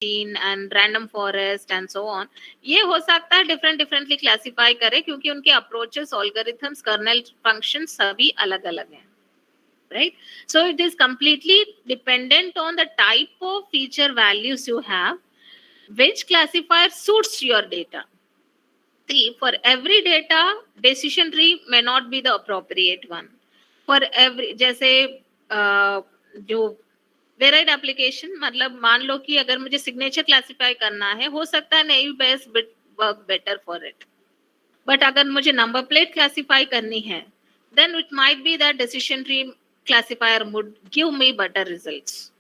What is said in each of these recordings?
and random forest and so on, ये हो सकता है differently classify करे क्योंकि उनके approaches, algorithms, kernel functions सभी अलग अलग हैं, right? So it is completely dependent on the type of feature values you have, which classifier suits your data. See, for every data, decision tree may not be the appropriate one. For every, जैसे जो varied application, मतलब मान लो कि अगर मुझे signature classify करना है, हो सकता है नहीं best work better for it, but अगर मुझे नंबर प्लेट क्लासिफाई करनी है, then it might be that decision tree classifier would give me better results,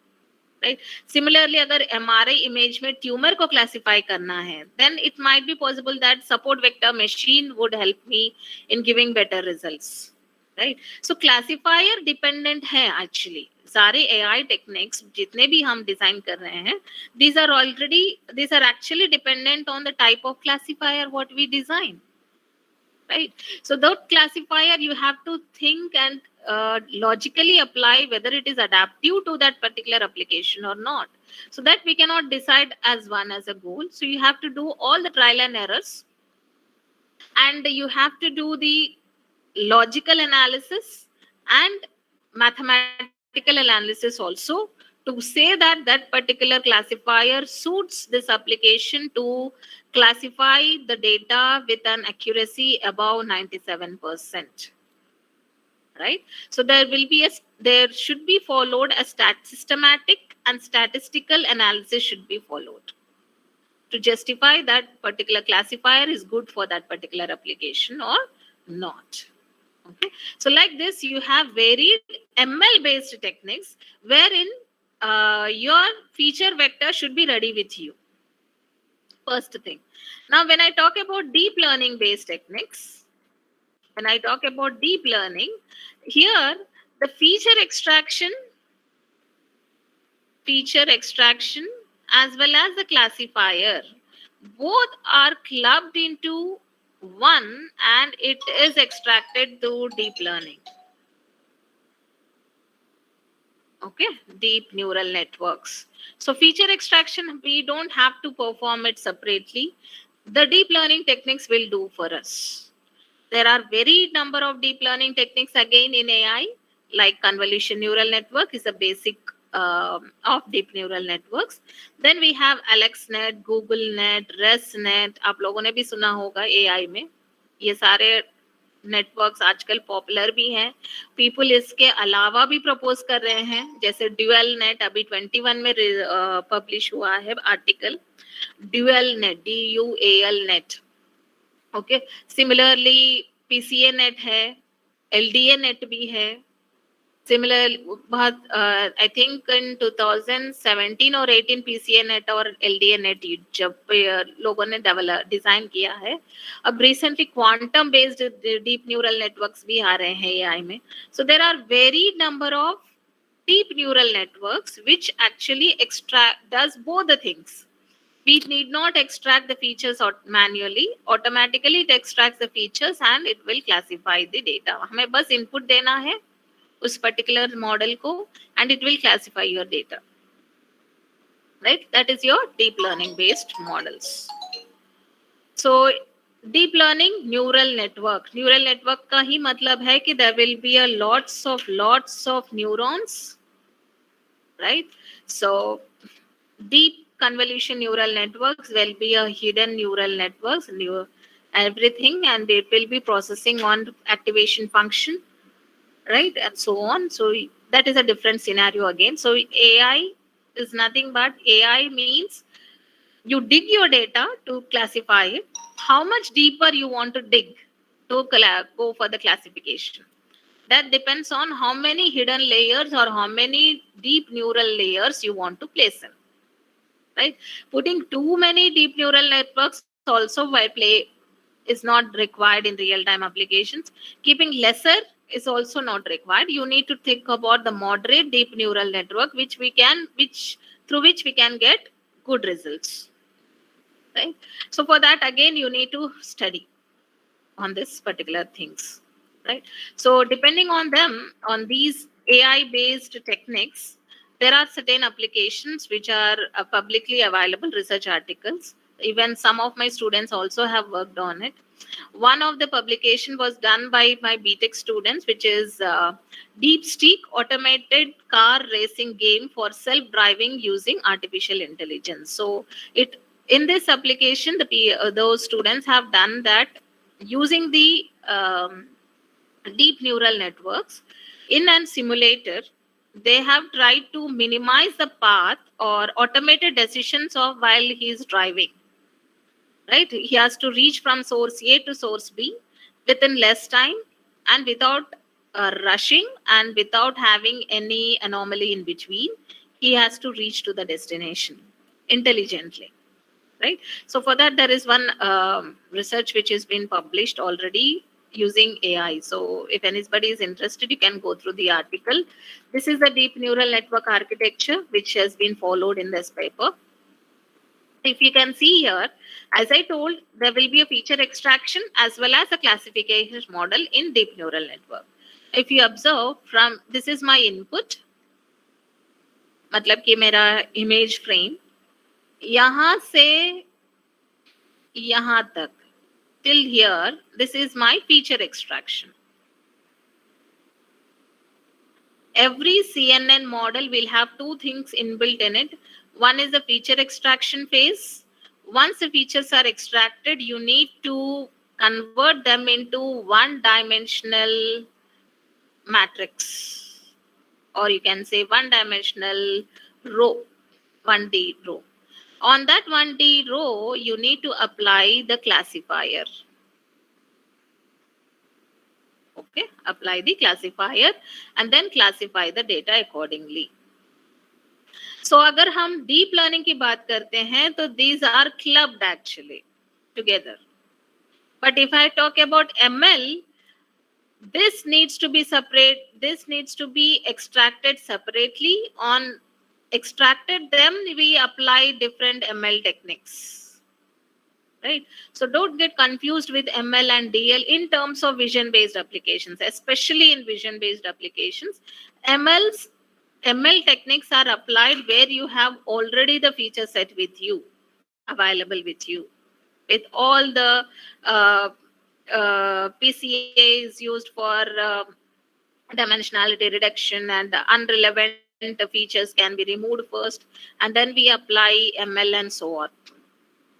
right? Similarly अगर एमआरआई इमेज में ट्यूमर को क्लासिफाई करना है, then it might be possible that support vector machine would help me in giving better results, right? So classifier dependent है actually. सारे AI techniques जितने भी हम डिजाइन कर रहे हैं, these are actually dependent on the type of classifier what we design, right? So that classifier you have to think and logically apply whether it is adaptive to that particular application or not, so that we cannot decide as one as a goal. So you have to do all the trial and errors, and you have to do the logical analysis and mathematical analysis also to say that that particular classifier suits this application to classify the data with an accuracy above 97%, right? So there should be followed a systematic and statistical analysis should be followed to justify that particular classifier is good for that particular application or not. Okay, so like this, you have varied ML based techniques wherein your feature vector should be ready with you. First thing. Now, when I talk about deep learning based techniques, here the feature extraction as well as the classifier, both are clubbed into one and it is extracted through deep learning. Okay, deep neural networks. So feature extraction, we don't have to perform it separately. The deep learning techniques will do for us. There are very number of deep learning techniques again in AI, like convolution neural network is a basic of deep neural networks. Then we have AlexNet, GoogleNet, ResNet. आप लोगों ने भी सुना होगा AI में. ये सारे networks आजकल पॉपुलर भी हैं. पीपल इसके अलावा भी प्रपोज कर रहे हैं, जैसे ड्यूअल नेट अभी 21 में पब्लिश हुआ है article. Dual net, DUAL net. Okay, similarly PCA net है, LDA नेट भी है. सिमिलर बहुत आई थिंक इन 2017 और 18 PCA नेट और LDA नेट जब लोगों ने डिजाइन किया है. अब recently quantum based deep neural networks भी आ रहे हैं AI में. So there are very number of deep neural networks which actually does both the things. We need not extract the features manually. Automatically it extracts the features and it will classify the data. हमें बस input देना है उस particular model को and it will classify your data. Right? That is your deep learning based models. So deep learning neural network. Neural network का ही मतलब है कि there will be a lots of neurons. Right? So deep convolution neural networks will be a hidden neural networks, everything, and it will be processing on activation function, right, and so on. So that is a different scenario again. So AI is nothing but AI means you dig your data to classify it. How much deeper you want to dig to go for the classification? That depends on how many hidden layers or how many deep neural layers you want to place in. Right? Putting too many deep neural networks also by play is not required in real-time applications. Keeping lesser is also not required. You need to think about the moderate deep neural network, through which we can get good results. Right? So for that, again, you need to study on this particular things. Right? So depending on these AI-based techniques, There are certain applications which are publicly available research articles. Even some of my students also have worked on it. One of the publication was done by my BTech students, which is Deep Steak automated car racing game for self-driving using artificial intelligence. So it in this application, those students have done that using the deep neural networks in a simulator. They have tried to minimize the path or automated decisions of while he is driving, right? He has to reach from source A to source B within less time and without rushing and without having any anomaly in between. He has to reach to the destination intelligently, right? So for that, there is one research which has been published already using AI. So if anybody is interested, you can go through the article. This is the deep neural network architecture which has been followed in this paper. If you can see here, as I told, there will be a feature extraction as well as a classification model in deep neural network. If you observe from, this is my input, मतलब कि मेरा image frame, यहाँ से यहाँ तक, till here, this is my feature extraction. Every CNN model will have two things inbuilt in it. One is the feature extraction phase. Once the features are extracted, you need to convert them into one dimensional matrix, or you can say one dimensional row, 1D row. On that 1D row, you need to apply the classifier. Okay, apply the classifier and then classify the data accordingly. So अगर हम deep learning की बात करते हैं तो these are clubbed actually together. But if I talk about ML, this needs to be separate. This needs to be extracted separately. On extracted them, we apply different ML techniques. Right? So don't get confused with ML and DL in terms of vision-based applications, especially in vision-based applications. ML techniques are applied where you have already the feature set with you, available with you, with all the PCA is used for dimensionality reduction, and the unrelevant features can be removed first, and then we apply ML and so on.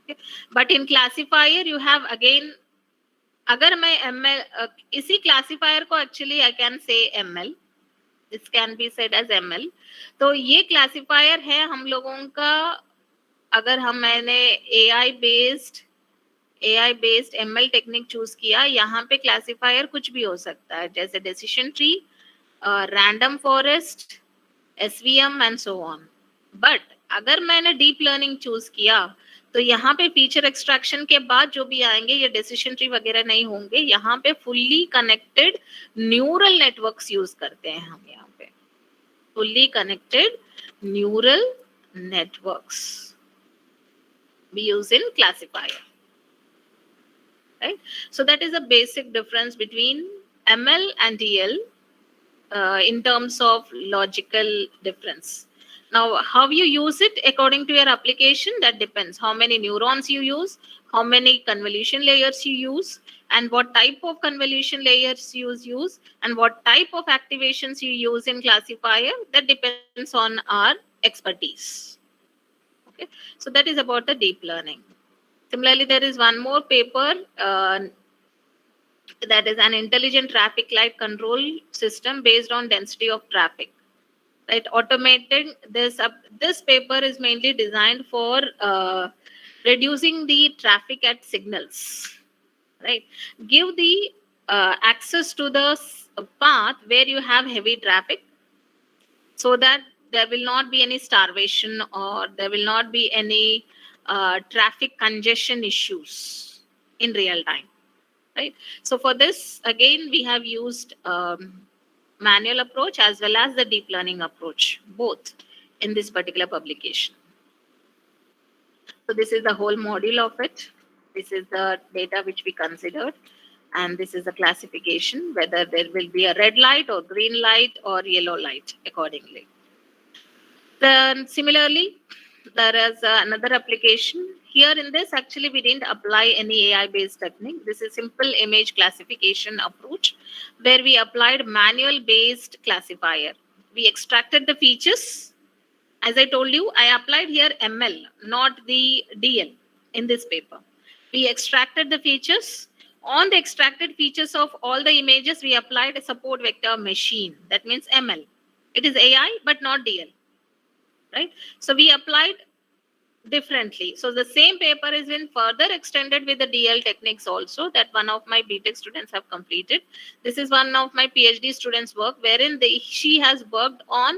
Okay. But in classifier, you have again, अगर मैं ML इसी classifier को actually I can say ML, this can be said as ML. तो ये classifier है हम लोगों का, अगर हम मैंने AI based ML technique choose किया, यहाँ पे क्लासिफायर कुछ भी हो सकता है, जैसे decision tree, random forest, SVM and so on. But अगर मैंने डीप लर्निंग चूज किया तो यहाँ पे फीचर एक्सट्रैक्शन के बाद जो भी आएंगे ये डिसीजन ट्री वगैरह नहीं होंगे, यहाँ पे fully connected neural networks use करते हैं हम. यहाँ पे fully connected neural networks we use in classifier. Right? So that is a basic difference between ML and DL in terms of logical difference. Now, how you use it according to your application, that depends. How many neurons you use, how many convolution layers you use, and what type of convolution layers you use, and what type of activations you use in classifier, that depends on our expertise. Okay, so that is about the deep learning. Similarly, there is one more paper that is an intelligent traffic light control system based on density of traffic. Right, automated. This paper is mainly designed for reducing the traffic at signals. Right, give the access to the path where you have heavy traffic, so that there will not be any starvation or there will not be any traffic congestion issues in real time, right? So for this, again, we have used manual approach as well as the deep learning approach, both in this particular publication. So this is the whole module of it. This is the data which we considered, and this is the classification, whether there will be a red light or green light or yellow light accordingly. Then similarly, there is another application. Here in this, actually, we didn't apply any AI-based technique. This is simple image classification approach where we applied manual-based classifier. We extracted the features. As I told you, I applied here ML, not the DL in this paper. We extracted the features. On the extracted features of all the images, we applied a support vector machine. That means ML. It is AI, but not DL. Right? So we applied differently. So the same paper is been further extended with the DL techniques also that one of my BTech students have completed. This is one of my PhD students' work wherein she has worked on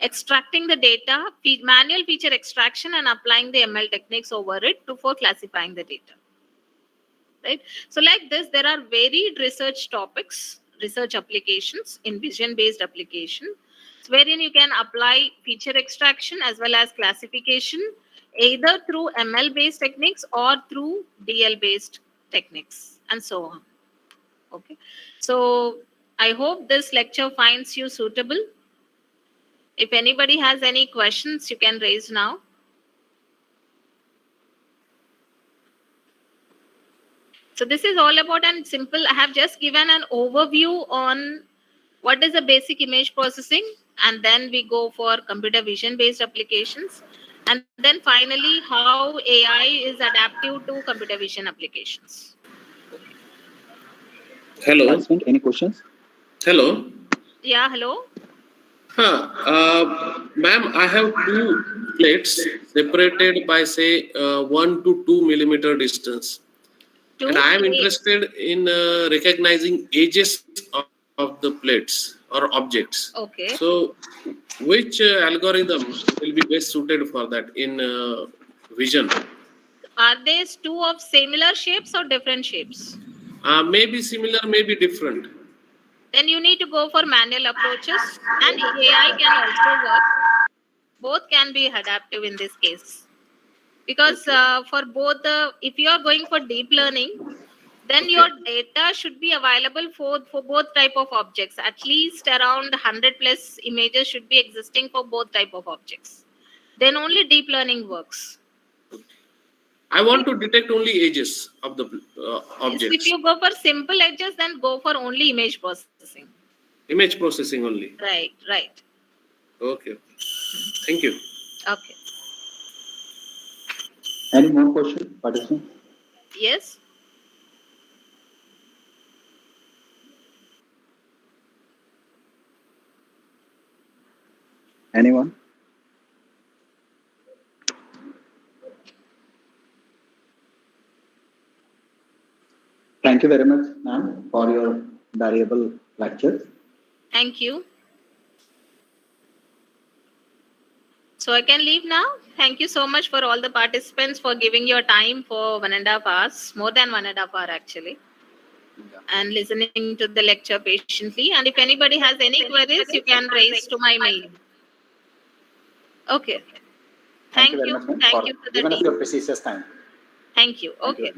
extracting the data, manual feature extraction and applying the ML techniques over it for classifying the data. Right? So like this, there are varied research topics, research applications in vision-based application, wherein you can apply feature extraction as well as classification, either through ML-based techniques or through DL-based techniques, and so on. Okay. So I hope this lecture finds you suitable. If anybody has any questions, you can raise now. So this is all about and simple. I have just given an overview on what is the basic image processing, and then we go for computer vision based applications, and then finally how AI is adaptive to computer vision applications. Hello. Any questions? Hello. Yeah, hello. Ma'am, I have two plates separated by say 1 to 2 millimeter distance. And I am interested in recognizing edges of the plates or objects. Okay. So, which algorithm will be best suited for that in vision? Are these two of similar shapes or different shapes? Maybe similar, maybe different. Then you need to go for manual approaches, and AI can also work. Both can be adaptive in this case. Because for both if you are going for deep learning, then your data should be available for both type of objects. At least around 100 plus images should be existing for both type of objects. Then only deep learning works. I want to detect only edges of the objects. If you go for simple edges, then go for only image processing. Image processing only. Right, right. Okay. Thank you. Okay. Any more questions, participants? Yes. Anyone? Thank you very much, ma'am, for your valuable lecture. Thank you. So I can leave now. Thank you so much for all the participants for giving your time for 1.5 hours, more than 1.5 hours actually, and listening to the lecture patiently. And if anybody has any queries, you can raise to my mail. Okay. Thank you. Very much, Thank you for the giving us your precious time. Thank you. Okay.